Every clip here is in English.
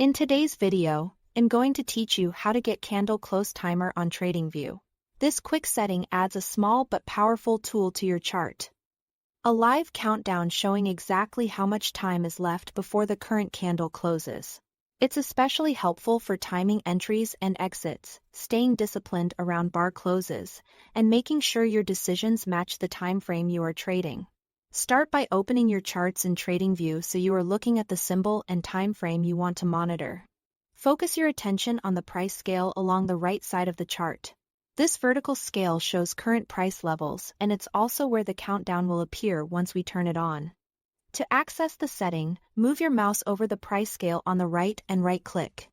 In today's video, I'm going to teach you how to get candle close timer on Tradingview. This quick setting adds a small but powerful tool to your chart. A live countdown showing exactly how much time is left before the current candle closes. It's especially helpful for timing entries and exits, staying disciplined around bar closes, and making sure your decisions match the time frame you are trading. Start by opening your charts in Tradingview so you are looking at the symbol and time frame you want to monitor. Focus your attention on the price scale along the right side of the chart. This vertical scale shows current price levels, and it's also where the countdown will appear once we turn it on. To access the setting, move your mouse over the price scale on the right and right-click.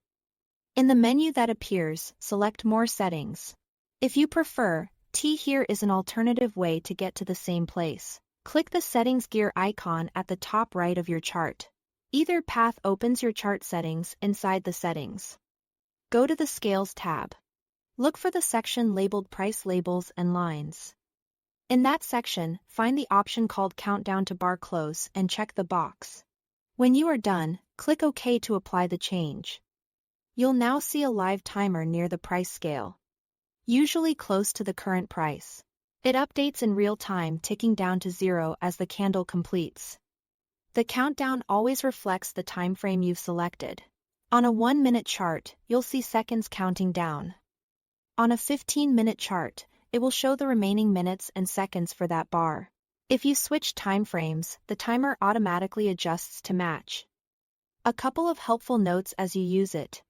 In the menu that appears, select More Settings. If you prefer, T here is an alternative way to get to the same place. Click the Settings gear icon at the top right of your chart. Either path opens your chart settings inside the settings. Go to the Scales tab. Look for the section labeled Price Labels and Lines. In that section, find the option called Countdown to Bar Close and check the box. When you are done, click OK to apply the change. You'll now see a live timer near the price scale, usually close to the current price. It updates in real time, ticking down to 0 as the candle completes. The countdown always reflects the time frame you've selected. On a 1-minute chart, you'll see seconds counting down. On a 15-minute chart, it will show the remaining minutes and seconds for that bar. If you switch time frames, the timer automatically adjusts to match. A couple of helpful notes as you use it.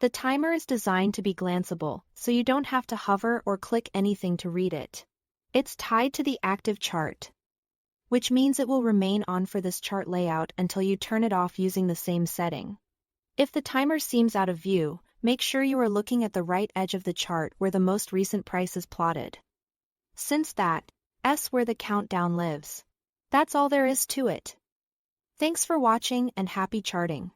The timer is designed to be glanceable, so you don't have to hover or click anything to read it. It's tied to the active chart, which means it will remain on for this chart layout until you turn it off using the same setting. If the timer seems out of view, make sure you are looking at the right edge of the chart where the most recent price is plotted. Since that's where the countdown lives. That's all there is to it. Thanks for watching and happy charting.